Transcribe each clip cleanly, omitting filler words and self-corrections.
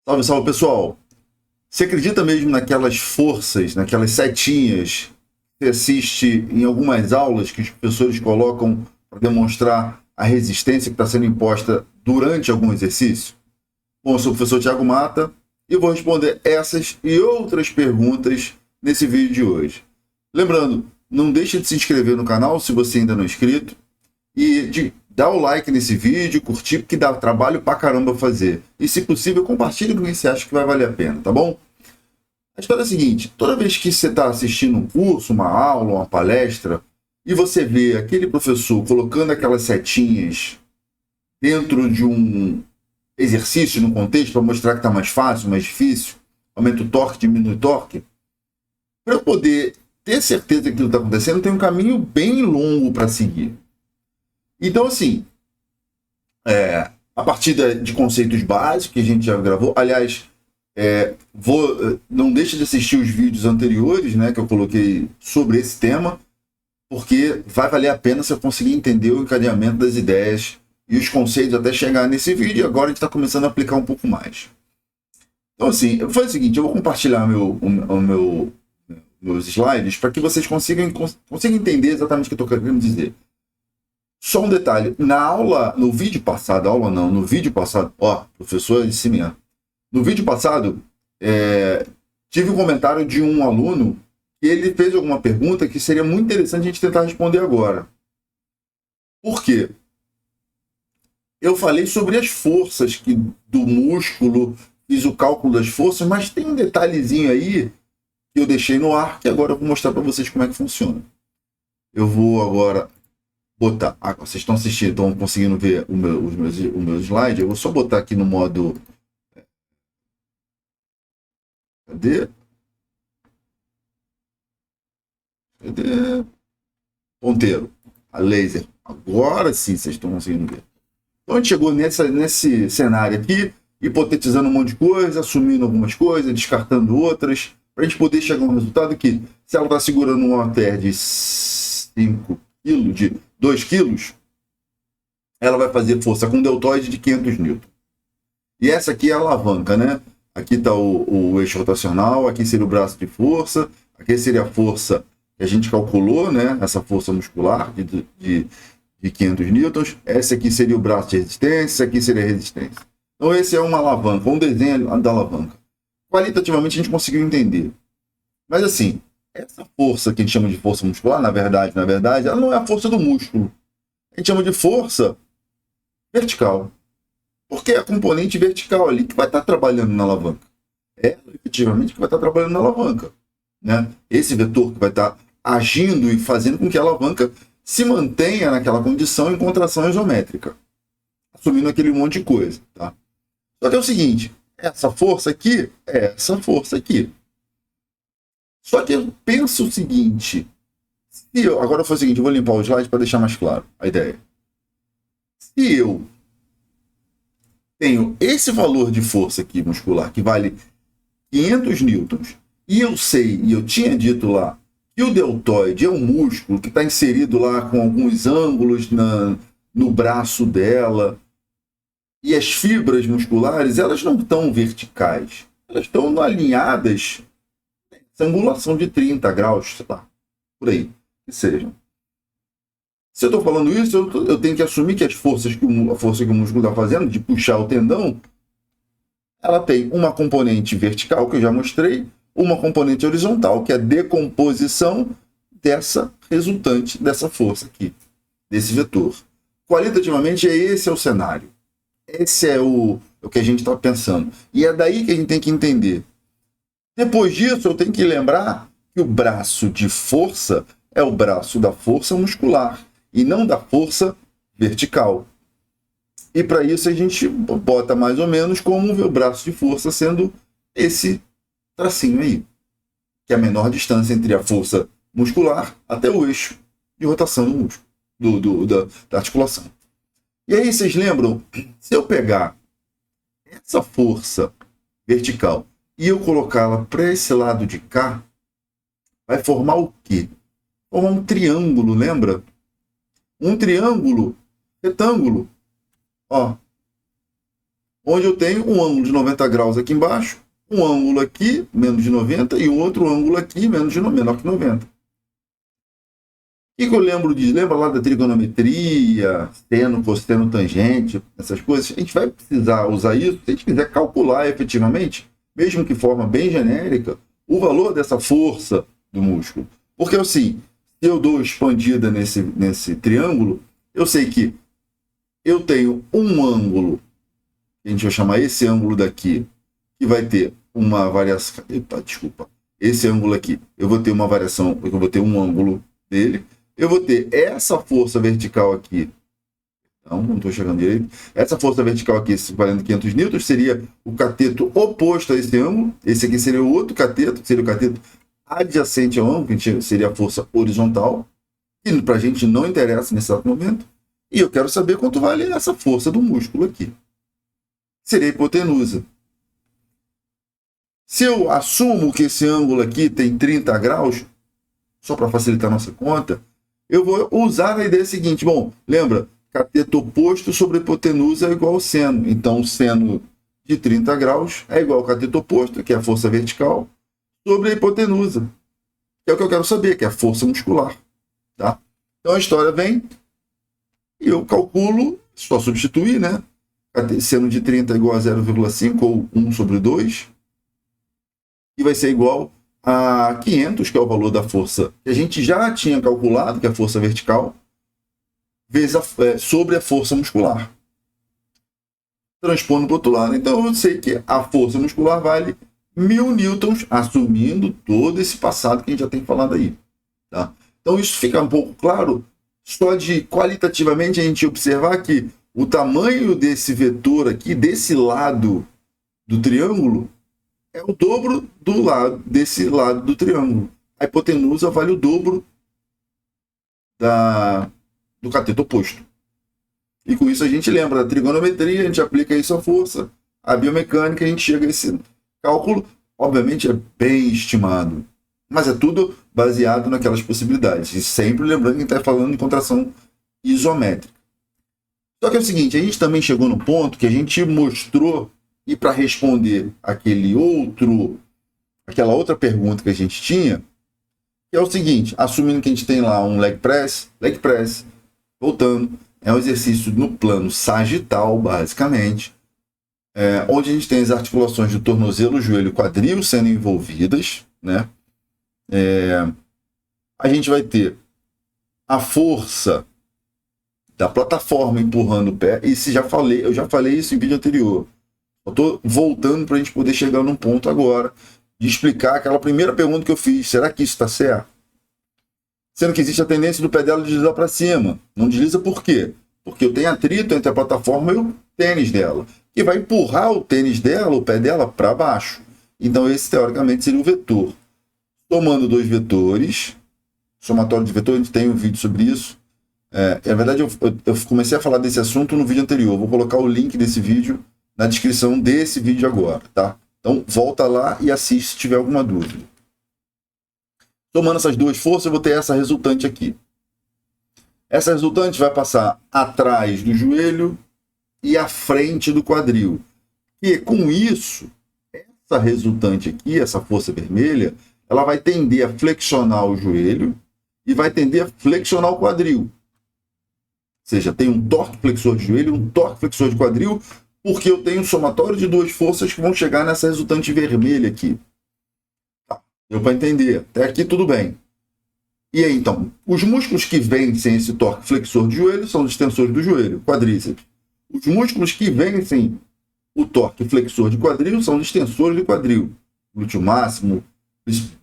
Salve, salve, pessoal! Você acredita mesmo naquelas forças, naquelas setinhas que você assiste em algumas aulas que os professores colocam para demonstrar a resistência que está sendo imposta durante algum exercício? Bom, eu sou o professor Thiago Mata e vou responder essas e outras perguntas nesse vídeo de hoje. Lembrando, não deixe de se inscrever no canal se você ainda não é inscrito e de dar o like nesse vídeo, curtir, porque dá trabalho pra caramba fazer. E, se possível, compartilhe com quem você acha que vai valer a pena, tá bom? A história é a seguinte: toda vez que você está assistindo um curso, uma aula, uma palestra, e você vê aquele professor colocando aquelas setinhas dentro de um exercício, num contexto, para mostrar que está mais fácil, mais difícil, aumenta o torque, diminui o torque, para eu poder ter certeza que aquilo está acontecendo, tem um caminho bem longo para seguir. Então, assim, a partir de conceitos básicos que a gente já gravou, aliás, não deixe de assistir os vídeos anteriores, né, que eu coloquei sobre esse tema, porque vai valer a pena você conseguir entender o encadeamento das ideias e os conceitos até chegar nesse vídeo. E agora a gente está começando a aplicar um pouco mais. Então, assim, eu vou fazer o seguinte: eu vou compartilhar meus slides para que vocês consigam entender exatamente o que eu estou querendo dizer. Só um detalhe: no vídeo passado, professor disse mesmo. No vídeo passado, tive um comentário de um aluno que ele fez alguma pergunta que seria muito interessante a gente tentar responder agora. Por quê? Eu falei sobre as forças do músculo, fiz o cálculo das forças, mas tem um detalhezinho aí que eu deixei no ar, que agora eu vou mostrar para vocês como é que funciona. Eu vou agora botar. Vocês estão assistindo, estão conseguindo ver o meu slide. Eu vou só botar aqui no modo. Cadê? Ponteiro. A laser. Agora sim vocês estão conseguindo ver. Então a gente chegou nesse cenário aqui, hipotetizando um monte de coisa, assumindo algumas coisas, descartando outras, para a gente poder chegar a um resultado que, se ela está segurando um halter de 5 kg, de 2 kg, ela vai fazer força com deltoide de 500 N. E essa aqui é a alavanca, né? Aqui está o eixo rotacional, aqui seria o braço de força, aqui seria a força que a gente calculou, né? Essa força muscular de 500 newtons. Essa aqui seria o braço de resistência, essa aqui seria a resistência. Então esse é uma alavanca, um desenho da alavanca. Qualitativamente a gente conseguiu entender. Mas assim, essa força que a gente chama de força muscular, na verdade, ela não é a força do músculo. A gente chama de força vertical. Porque é a componente vertical ali que vai estar trabalhando na alavanca. É efetivamente que vai estar trabalhando na alavanca. Né? Esse vetor que vai estar agindo e fazendo com que a alavanca se mantenha naquela condição em contração isométrica. Assumindo aquele monte de coisa. Tá? Só que é o seguinte: essa força aqui é essa força aqui. Só que eu penso o seguinte. Agora foi o seguinte, eu vou limpar o slide para deixar mais claro a ideia. Se eu tenho esse valor de força aqui muscular, que vale 500 newtons, e eu sei, e eu tinha dito lá, que o deltoide é um músculo que está inserido lá com alguns ângulos no braço dela, e as fibras musculares, elas não estão verticais, elas estão alinhadas, essa angulação de 30 graus, sei lá, por aí, que seja. Se eu estou falando isso, eu tenho que assumir que a força que o músculo está fazendo, de puxar o tendão, ela tem uma componente vertical, que eu já mostrei, uma componente horizontal, que é a decomposição dessa resultante dessa força aqui, desse vetor. Qualitativamente, esse é o cenário. Esse é o que a gente está pensando. E é daí que a gente tem que entender. Depois disso, eu tenho que lembrar que o braço de força é o braço da força muscular e não da força vertical. E para isso a gente bota mais ou menos como o braço de força sendo esse tracinho aí, que é a menor distância entre a força muscular até o eixo de rotação do músculo, da articulação. E aí vocês lembram, se eu pegar essa força vertical e eu colocá-la para esse lado de cá, vai formar o quê? Formar um triângulo, lembra? Um triângulo retângulo. Ó, onde eu tenho um ângulo de 90 graus aqui embaixo, um ângulo aqui, menos de 90, e um outro ângulo aqui, menor que 90. O que eu lembro disso? Lembra lá da trigonometria, seno, cosseno, tangente, essas coisas? A gente vai precisar usar isso se a gente quiser calcular efetivamente, mesmo que de forma bem genérica, o valor dessa força do músculo. Porque assim, se eu dou expandida nesse triângulo, eu sei que eu tenho um ângulo, que a gente vai chamar esse ângulo daqui, que vai ter uma variação. Epa, desculpa. Esse ângulo aqui, eu vou ter uma variação, eu vou ter um ângulo dele. Eu vou ter essa força vertical aqui. Não estou chegando direito. Essa força vertical aqui, valendo 500 newtons, seria o cateto oposto a esse ângulo. Esse aqui seria o outro cateto, seria o cateto adjacente ao ângulo, que seria a força horizontal. E para a gente não interessa nesse exato momento. E eu quero saber quanto vale essa força do músculo aqui. Seria a hipotenusa. Se eu assumo que esse ângulo aqui tem 30 graus, só para facilitar a nossa conta, eu vou usar a ideia seguinte. Bom, lembra, cateto oposto sobre hipotenusa é igual ao seno. Então, o seno de 30 graus é igual ao cateto oposto, que é a força vertical, sobre a hipotenusa, que é o que eu quero saber, que é a força muscular. Tá? Então, a história vem e eu calculo, só substituir, né? Seno de 30 é igual a 0,5 ou 1 sobre 2, e vai ser igual a 500, que é o valor da força que a gente já tinha calculado, que é a força vertical, vezes sobre a força muscular. Transpondo para o outro lado. Então, eu sei que a força muscular vale 1000 newtons, assumindo todo esse passado que a gente já tem falado aí. Tá? Então, isso fica um pouco claro só de qualitativamente a gente observar que o tamanho desse vetor aqui, desse lado do triângulo, é o dobro desse lado do triângulo. A hipotenusa vale o dobro do cateto oposto. E com isso a gente lembra da trigonometria, a gente aplica isso à força, a biomecânica, a gente chega a esse cálculo. Obviamente é bem estimado, mas é tudo baseado naquelas possibilidades. E sempre lembrando que a gente está falando de contração isométrica. Só que é o seguinte, a gente também chegou no ponto que a gente mostrou, e para responder aquela outra pergunta que a gente tinha, que é o seguinte, assumindo que a gente tem lá um leg press, voltando, é um exercício no plano sagital, basicamente, onde a gente tem as articulações do tornozelo, joelho e quadril sendo envolvidas, né? A gente vai ter a força da plataforma empurrando o pé, e eu já falei isso em vídeo anterior. Eu estou voltando para a gente poder chegar num ponto agora de explicar aquela primeira pergunta que eu fiz. Será que isso está certo? Sendo que existe a tendência do pé dela deslizar para cima. Não desliza por quê? Porque eu tenho atrito entre a plataforma e o tênis dela, que vai empurrar o tênis dela, o pé dela, para baixo. Então esse, teoricamente, seria o vetor. Tomando dois vetores, somatório de vetor, a gente tem um vídeo sobre isso. Na verdade, eu comecei a falar desse assunto no vídeo anterior. Vou colocar o link desse vídeo na descrição desse vídeo agora, tá? Então, volta lá e assiste se tiver alguma dúvida. Somando essas duas forças, eu vou ter essa resultante aqui. Essa resultante vai passar atrás do joelho e à frente do quadril. E com isso, essa resultante aqui, essa força vermelha, ela vai tender a flexionar o joelho e vai tender a flexionar o quadril. Ou seja, tem um torque flexor de joelho e um torque flexor de quadril, porque eu tenho um somatório de duas forças que vão chegar nessa resultante vermelha aqui. Tá, deu para entender. Até aqui tudo bem. E aí, então, os músculos que vencem esse torque flexor de joelho são os extensores do joelho, quadríceps. Os músculos que vencem o torque flexor de quadril são os extensores do quadril. Glúteo máximo,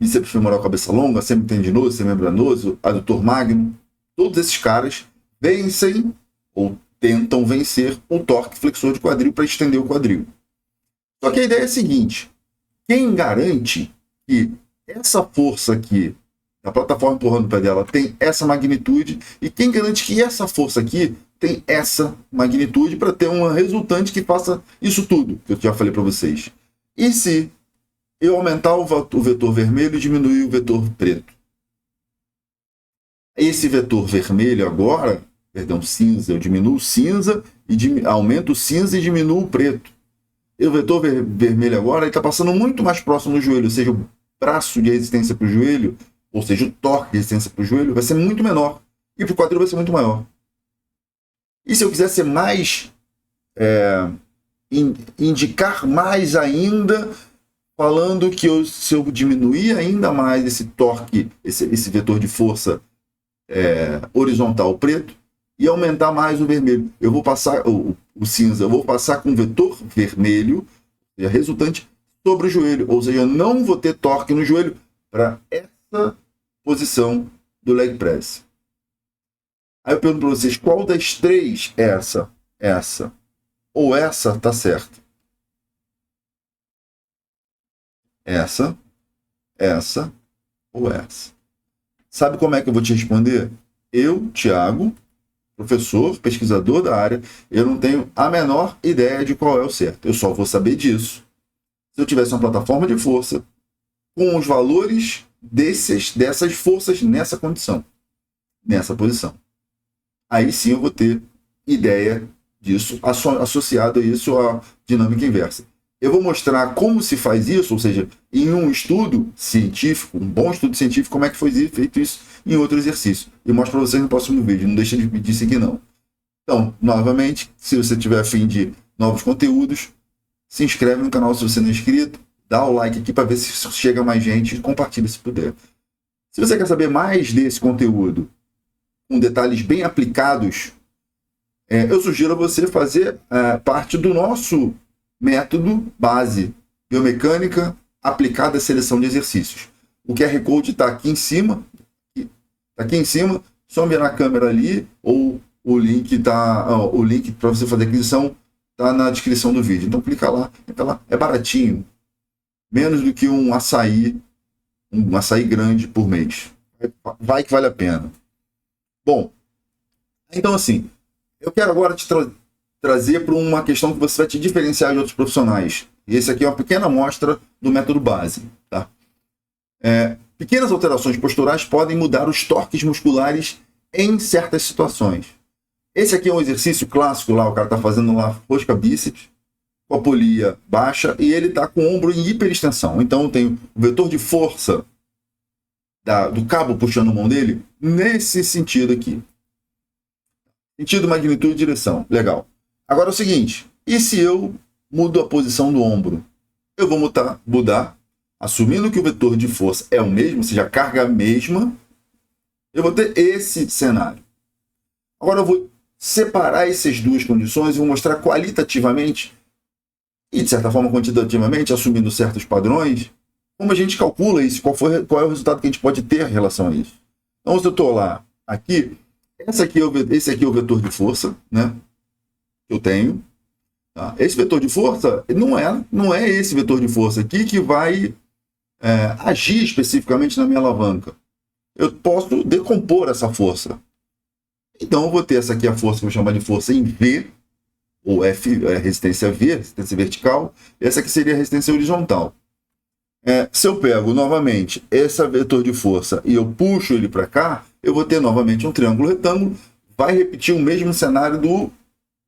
bíceps femoral cabeça longa, semitendinoso, semembranoso, adutor magno. Todos esses caras vencem ou tentam vencer o torque flexor de quadril para estender o quadril. Só que a ideia é a seguinte: quem garante que essa força aqui, a plataforma empurrando o pé dela, tem essa magnitude, e quem garante que essa força aqui tem essa magnitude para ter uma resultante que faça isso tudo que eu já falei para vocês? E se eu aumentar o vetor vermelho e diminuir o vetor preto? Esse vetor vermelho agora, cinza, eu diminuo o cinza e aumento o cinza e diminuo o preto. E o vetor vermelho agora está passando muito mais próximo do joelho, ou seja, o braço de resistência para o joelho, ou seja, o torque de resistência para o joelho vai ser muito menor. E para o quadril vai ser muito maior. E se eu quiser ser mais... indicar mais ainda, falando que se eu diminuir ainda mais esse torque, esse vetor de força horizontal preto, e aumentar mais o vermelho, eu vou passar o cinza, eu vou passar com o vetor vermelho, resultante, sobre o joelho, ou seja, eu não vou ter torque no joelho para essa posição do leg press. Aí eu pergunto para vocês, qual das três é essa? Essa. Ou essa tá certo? Essa, essa ou essa? Sabe como é que eu vou te responder? Eu, Thiago, professor, pesquisador da área, eu não tenho a menor ideia de qual é o certo. Eu só vou saber disso se eu tivesse uma plataforma de força com os valores dessas forças nessa condição, nessa posição. Aí sim eu vou ter ideia disso, associado a isso à dinâmica inversa. Eu vou mostrar como se faz isso, ou seja, em um estudo científico, um bom estudo científico, como é que foi feito isso em outro exercício. E mostro para vocês no próximo vídeo, não deixa de seguir não. Então, novamente, se você tiver a fim de novos conteúdos, se inscreve no canal se você não é inscrito, dá o like aqui para ver se chega mais gente e compartilha se puder. Se você quer saber mais desse conteúdo, com detalhes bem aplicados, eu sugiro a você fazer parte do nosso método base, biomecânica aplicada à seleção de exercícios. O QR Code está aqui em cima, só mirar a câmera ali, ou o link para você fazer a aquisição está na descrição do vídeo. Então clica lá, entra lá, é baratinho, menos do que um açaí grande por mês. Vai que vale a pena. Bom, então assim, eu quero agora te trazer para uma questão que você vai te diferenciar de outros profissionais. E esse aqui é uma pequena amostra do método base. Tá? Pequenas alterações posturais podem mudar os torques musculares em certas situações. Esse aqui é um exercício clássico lá, o cara está fazendo lá rosca bíceps, com a polia baixa, e ele está com o ombro em hiperextensão. Então tem o vetor de força do cabo puxando a mão dele nesse sentido aqui. Sentido, magnitude e direção. Legal. Agora é o seguinte, e se eu mudo a posição do ombro? Eu vou mudar, assumindo que o vetor de força é o mesmo, ou seja, a carga é a mesma, eu vou ter esse cenário. Agora eu vou separar essas duas condições e vou mostrar qualitativamente e, de certa forma, quantitativamente, assumindo certos padrões, como a gente calcula isso, qual é o resultado que a gente pode ter em relação a isso. Então, se eu estou lá, aqui, esse aqui é o vetor de força, né, que eu tenho. Tá? Esse vetor de força não é esse vetor de força aqui que vai agir especificamente na minha alavanca. Eu posso decompor essa força. Então, eu vou ter essa aqui, a força que eu vou chamar de força em V, ou F, resistência V, resistência vertical. Essa aqui seria a resistência horizontal. Se eu pego novamente esse vetor de força e eu puxo ele para cá, eu vou ter novamente um triângulo retângulo, vai repetir o mesmo cenário do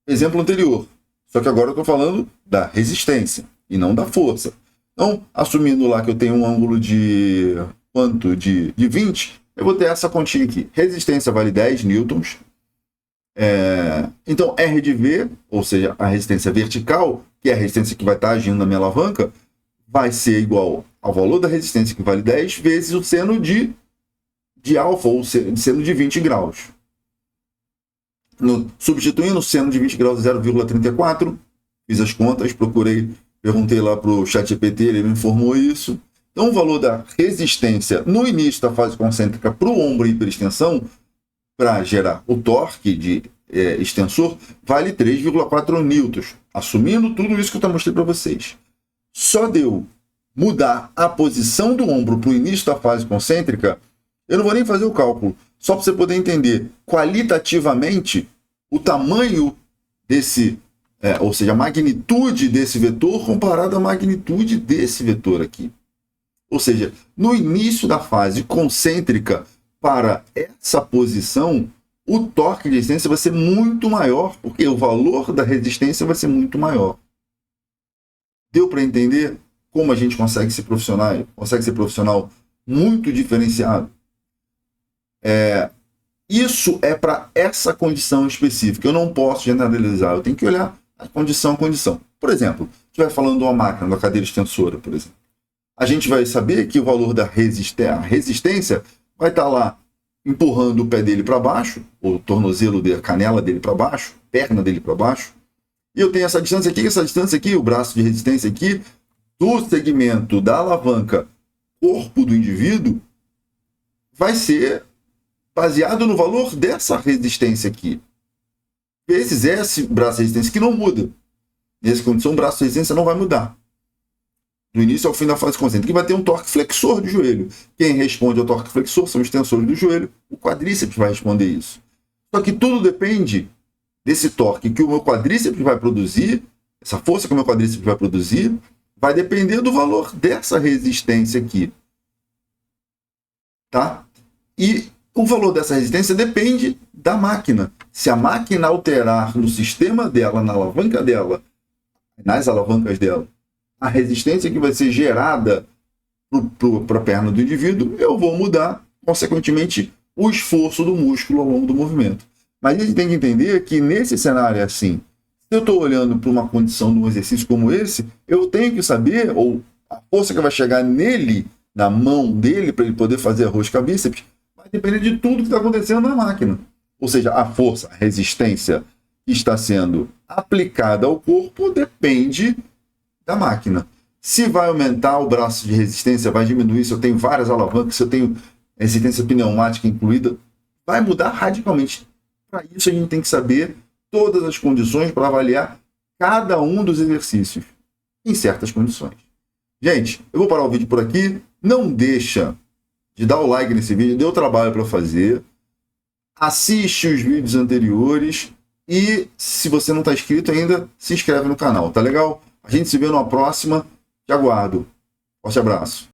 exemplo anterior. Só que agora eu estou falando da resistência e não da força. Então, assumindo lá que eu tenho um ângulo de 20, eu vou ter essa continha aqui. Resistência vale 10 newtons. Então, R de V, ou seja, a resistência vertical, que é a resistência que vai estar agindo na minha alavanca, vai ser igual ao valor da resistência, que vale 10, vezes o seno de alfa, ou seno de 20 graus. Substituindo o seno de 20 graus 0,34, fiz as contas, perguntei lá para o ChatGPT, ele me informou isso. Então, o valor da resistência no início da fase concêntrica para o ombro em hiperextensão, para gerar o torque de extensor, vale 3,4 newtons, assumindo tudo isso que eu mostrei para vocês. Só deu mudar a posição do ombro para o início da fase concêntrica, eu não vou nem fazer o cálculo, só para você poder entender qualitativamente o tamanho desse, ou seja, a magnitude desse vetor comparado à magnitude desse vetor aqui. Ou seja, no início da fase concêntrica para essa posição, o torque de resistência vai ser muito maior, porque o valor da resistência vai ser muito maior. Deu para entender como a gente consegue ser profissional muito diferenciado? Isso é para essa condição específica. Eu não posso generalizar, eu tenho que olhar a condição a condição. Por exemplo, se estiver falando de uma máquina, da cadeira extensora, por exemplo, a gente vai saber que o valor da resistência vai estar lá empurrando o pé dele para baixo, o tornozelo a canela dele para baixo, perna dele para baixo. E eu tenho essa distância aqui, o braço de resistência aqui, do segmento da alavanca corpo do indivíduo, vai ser baseado no valor dessa resistência aqui. Vezes esse braço de resistência que não muda. Nessa condição, o braço de resistência não vai mudar. Do início ao fim da fase concêntrica, que vai ter um torque flexor do joelho. Quem responde ao torque flexor são os tensores do joelho, o quadríceps vai responder isso. Só que tudo depende desse torque que o meu quadríceps vai produzir, essa força que o meu quadríceps vai produzir, vai depender do valor dessa resistência aqui. Tá? E o valor dessa resistência depende da máquina. Se a máquina alterar no sistema dela, na alavanca dela, nas alavancas dela, a resistência que vai ser gerada para a perna do indivíduo, eu vou mudar, consequentemente, o esforço do músculo ao longo do movimento. Mas a gente tem que entender que nesse cenário assim, se eu estou olhando para uma condição de um exercício como esse, eu tenho que saber, ou a força que vai chegar nele, na mão dele, para ele poder fazer a rosca bíceps, vai depender de tudo que está acontecendo na máquina. Ou seja, a força, a resistência que está sendo aplicada ao corpo depende da máquina. Se vai aumentar o braço de resistência, vai diminuir, se eu tenho várias alavancas, se eu tenho resistência pneumática incluída, vai mudar radicalmente. Para isso a gente tem que saber todas as condições para avaliar cada um dos exercícios em certas condições. Gente, eu vou parar o vídeo por aqui. Não deixa de dar o like nesse vídeo, deu trabalho para fazer. Assiste os vídeos anteriores e, se você não está inscrito ainda, se inscreve no canal, tá legal? A gente se vê numa próxima. Te aguardo. Forte abraço.